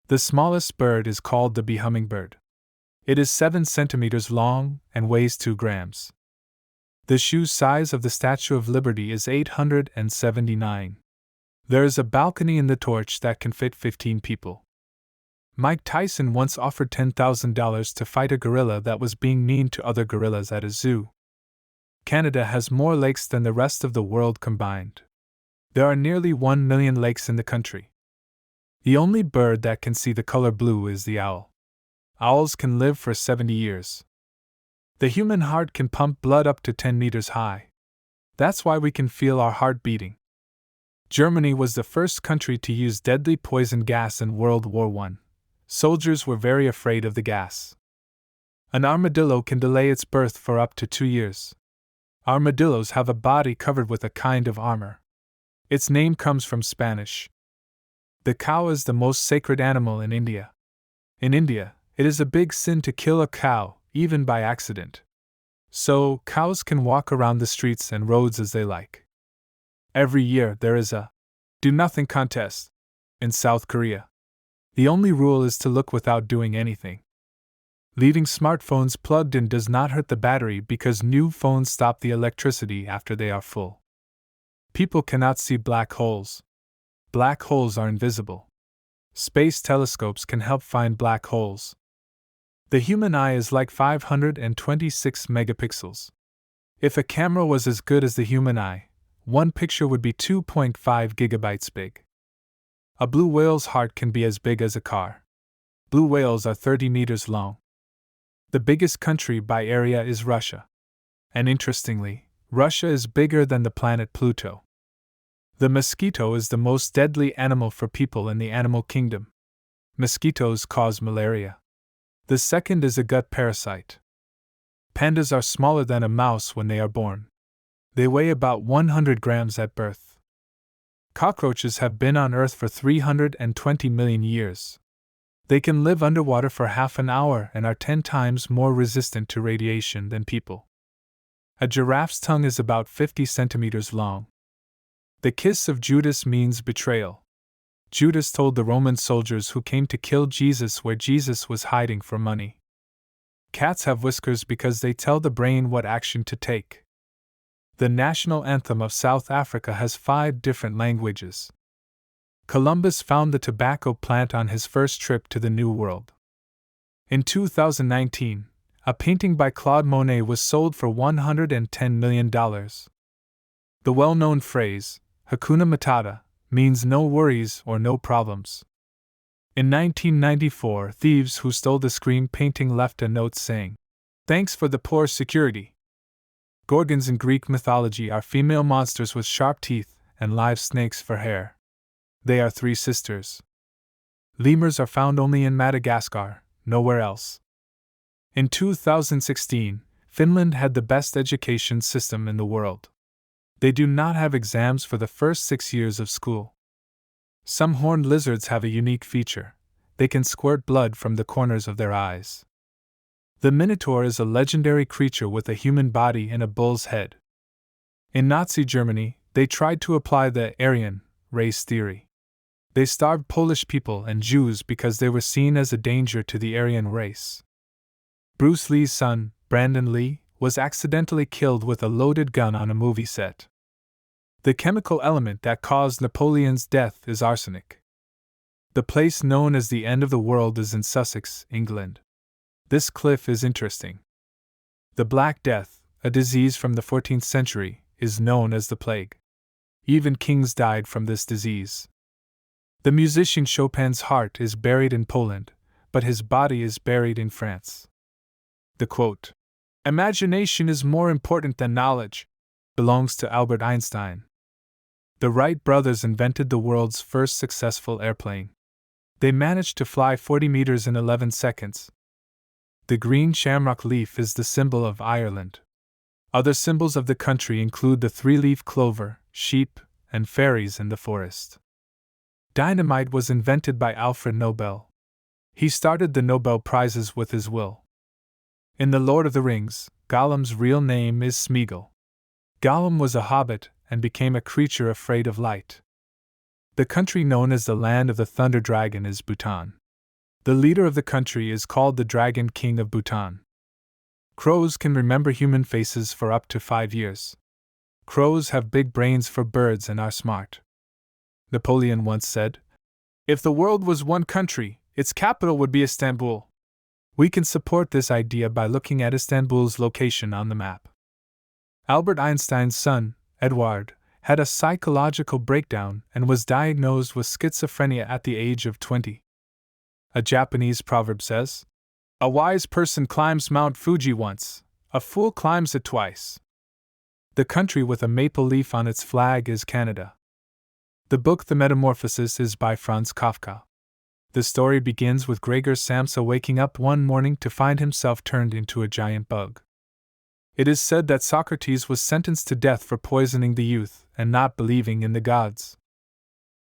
The smallest bird is called the bee hummingbird. It is 7 centimeters long and weighs 2 grams. The shoe size of the Statue of Liberty is 879. There is a balcony in the torch that can fit 15 people. Mike Tyson once offered $10,000 to fight a gorilla that was being mean to other gorillas at a zoo. Canada has more lakes than the rest of the world combined. There are nearly 1 million lakes in the country. The only bird that can see the color blue is the owl. Owls can live for 70 years. The human heart can pump blood up to 10 meters high. That's why we can feel our heart beating. Germany was the first country to use deadly poison gas in World War I. Soldiers were very afraid of the gas. An armadillo can delay its birth for up to 2 years. Armadillos have a body covered with a kind of armor. Its name comes from Spanish. The cow is the most sacred animal in India. In India, it is a big sin to kill a cow, even by accident. So, cows can walk around the streets and roads as they like. Every year there is a do-nothing contest in South Korea. The only rule is to look without doing anything. Leaving smartphones plugged in does not hurt the battery because new phones stop the electricity after they are full. People cannot see black holes. Black holes are invisible. Space telescopes can help find black holes. The human eye is like 526 megapixels. If a camera was as good as the human eye, one picture would be 2.5 gigabytes big. A blue whale's heart can be as big as a car. Blue whales are 30 meters long. The biggest country by area is Russia. And interestingly, Russia is bigger than the planet Pluto. The mosquito is the most deadly animal for people in the animal kingdom. Mosquitoes cause malaria. The second is a gut parasite. Pandas are smaller than a mouse when they are born. They weigh about 100 grams at birth. Cockroaches have been on Earth for 320 million years. They can live underwater for half an hour and are 10 times more resistant to radiation than people. A giraffe's tongue is about 50 centimeters long. The kiss of Judas means betrayal. Judas told the Roman soldiers who came to kill Jesus where Jesus was hiding for money. Cats have whiskers because they tell the brain what action to take. The national anthem of South Africa has 5 different languages. Columbus found the tobacco plant on his first trip to the New World. In 2019, a painting by Claude Monet was sold for $110 million. The well-known phrase, Hakuna Matata, means no worries or no problems. In 1994, thieves who stole the Scream painting left a note saying, "Thanks for the poor security." Gorgons in Greek mythology are female monsters with sharp teeth and live snakes for hair. They are 3 sisters. Lemurs are found only in Madagascar, nowhere else. In 2016, Finland had the best education system in the world. They do not have exams for the first 6 years of school. Some horned lizards have a unique feature. They can squirt blood from the corners of their eyes. The Minotaur is a legendary creature with a human body and a bull's head. In Nazi Germany, they tried to apply the Aryan race theory. They starved Polish people and Jews because they were seen as a danger to the Aryan race. Bruce Lee's son, Brandon Lee, was accidentally killed with a loaded gun on a movie set. The chemical element that caused Napoleon's death is arsenic. The place known as the end of the world is in Sussex, England. This cliff is interesting. The Black Death, a disease from the 14th century, is known as the plague. Even kings died from this disease. The musician Chopin's heart is buried in Poland, but his body is buried in France. The quote, "Imagination is more important than knowledge," belongs to Albert Einstein. The Wright brothers invented the world's first successful airplane. They managed to fly 40 meters in 11 seconds. The green shamrock leaf is the symbol of Ireland. Other symbols of the country include the 3-leaf clover, sheep, and fairies in the forest. Dynamite was invented by Alfred Nobel. He started the Nobel Prizes with his will. In The Lord of the Rings, Gollum's real name is Smeagol. Gollum was a hobbit and became a creature afraid of light. The country known as the Land of the Thunder Dragon is Bhutan. The leader of the country is called the Dragon King of Bhutan. Crows can remember human faces for up to 5 years. Crows have big brains for birds and are smart. Napoleon once said, "If the world was one country, its capital would be Istanbul." We can support this idea by looking at Istanbul's location on the map. Albert Einstein's son, Edward, had a psychological breakdown and was diagnosed with schizophrenia at the age of 20. A Japanese proverb says, "A wise person climbs Mount Fuji once, a fool climbs it twice." The country with a maple leaf on its flag is Canada. The book The Metamorphosis is by Franz Kafka. The story begins with Gregor Samsa waking up one morning to find himself turned into a giant bug. It is said that Socrates was sentenced to death for poisoning the youth and not believing in the gods.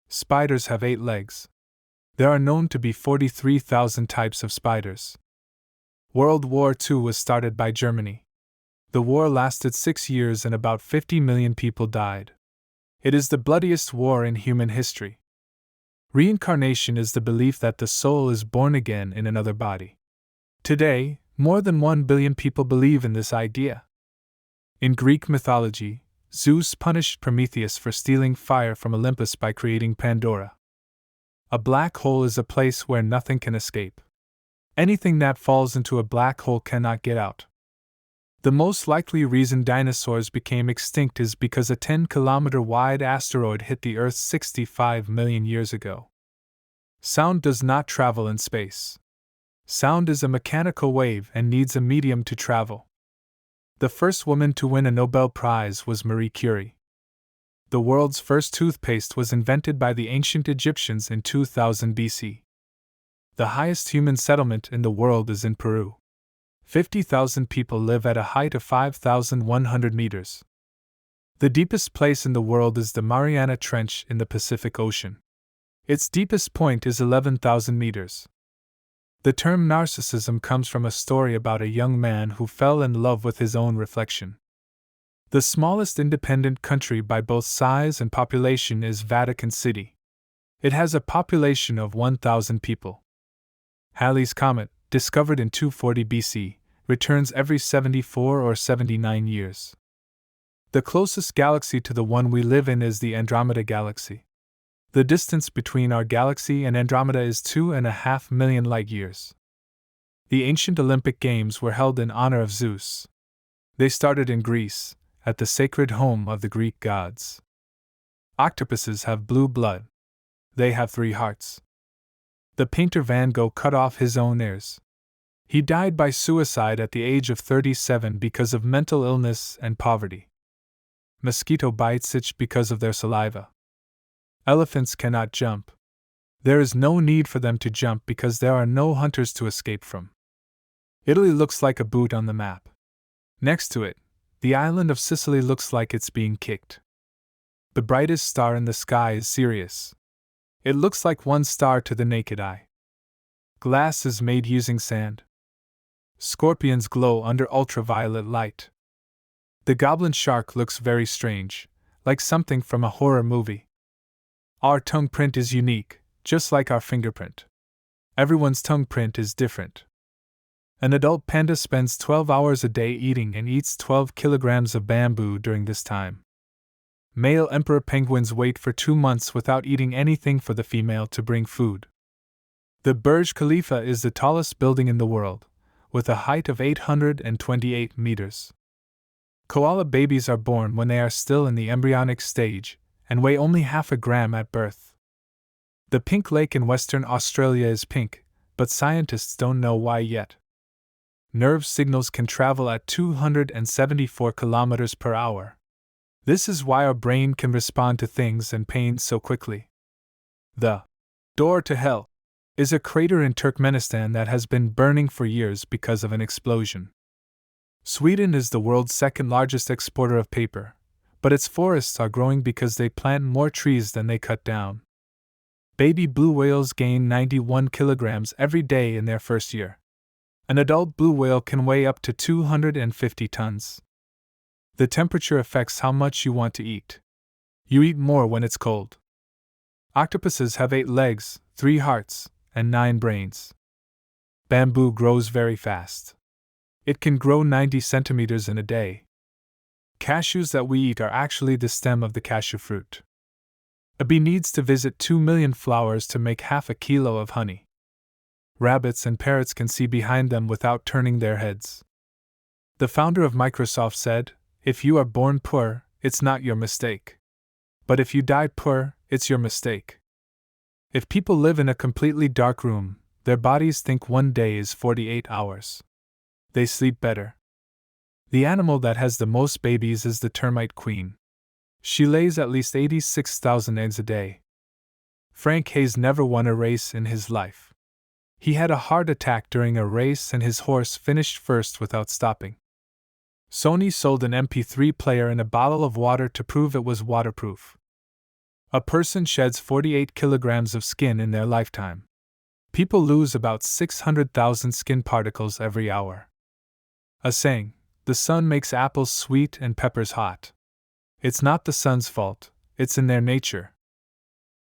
Spiders have 8 legs. There are known to be 43,000 types of spiders. World War II was started by Germany. The war lasted 6 years and about 50 million people died. It is the bloodiest war in human history. Reincarnation is the belief that the soul is born again in another body. Today, more than 1 billion people believe in this idea. In Greek mythology, Zeus punished Prometheus for stealing fire from Olympus by creating Pandora. A black hole is a place where nothing can escape. Anything that falls into a black hole cannot get out. The most likely reason dinosaurs became extinct is because a 10-kilometer-wide asteroid hit the Earth 65 million years ago. Sound does not travel in space. Sound is a mechanical wave and needs a medium to travel. The first woman to win a Nobel Prize was Marie Curie. The world's first toothpaste was invented by the ancient Egyptians in 2000 BC. The highest human settlement in the world is in Peru. 50,000 people live at a height of 5,100 meters. The deepest place in the world is the Mariana Trench in the Pacific Ocean. Its deepest point is 11,000 meters. The term narcissism comes from a story about a young man who fell in love with his own reflection. The smallest independent country by both size and population is Vatican City. It has a population of 1,000 people. Halley's Comet, discovered in 240 BC, returns every 74 or 79 years. The closest galaxy to the one we live in is the Andromeda Galaxy. The distance between our galaxy and Andromeda is 2.5 million light-years. The ancient Olympic Games were held in honor of Zeus. They started in Greece, at the sacred home of the Greek gods. Octopuses have blue blood. They have 3 hearts. The painter Van Gogh cut off his own ears. He died by suicide at the age of 37 because of mental illness and poverty. Mosquito bites itch because of their saliva. Elephants cannot jump. There is no need for them to jump because there are no hunters to escape from. Italy looks like a boot on the map. Next to it, the island of Sicily looks like it's being kicked. The brightest star in the sky is Sirius. It looks like one star to the naked eye. Glass is made using sand. Scorpions glow under ultraviolet light. The goblin shark looks very strange, like something from a horror movie. Our tongue print is unique, just like our fingerprint. Everyone's tongue print is different. An adult panda spends 12 hours a day eating and eats 12 kilograms of bamboo during this time. Male emperor penguins wait for 2 months without eating anything for the female to bring food. The Burj Khalifa is the tallest building in the world, with a height of 828 meters. Koala babies are born when they are still in the embryonic stage, and weigh only half a gram at birth. The Pink Lake in Western Australia is pink, but scientists don't know why yet. Nerve signals can travel at 274 kilometers per hour. This is why our brain can respond to things and pain so quickly. The door to hell is a crater in Turkmenistan that has been burning for years because of an explosion. Sweden is the world's second largest exporter of paper, but its forests are growing because they plant more trees than they cut down. Baby blue whales gain 91 kilograms every day in their first year. An adult blue whale can weigh up to 250 tons. The temperature affects how much you want to eat. You eat more when it's cold. Octopuses have 8 legs, 3 hearts, and 9 brains. Bamboo grows very fast. It can grow 90 centimeters in a day. Cashews that we eat are actually the stem of the cashew fruit. A bee needs to visit 2 million flowers to make half a kilo of honey. Rabbits and parrots can see behind them without turning their heads. The founder of Microsoft said, "If you are born poor, it's not your mistake. But if you die poor, it's your mistake." If people live in a completely dark room, their bodies think one day is 48 hours. They sleep better. The animal that has the most babies is the termite queen. She lays at least 86,000 eggs a day. Frank Hayes never won a race in his life. He had a heart attack during a race and his horse finished first without stopping. Sony sold an MP3 player and a bottle of water to prove it was waterproof. A person sheds 48 kilograms of skin in their lifetime. People lose about 600,000 skin particles every hour. A saying, "The sun makes apples sweet and peppers hot." It's not the sun's fault, it's in their nature.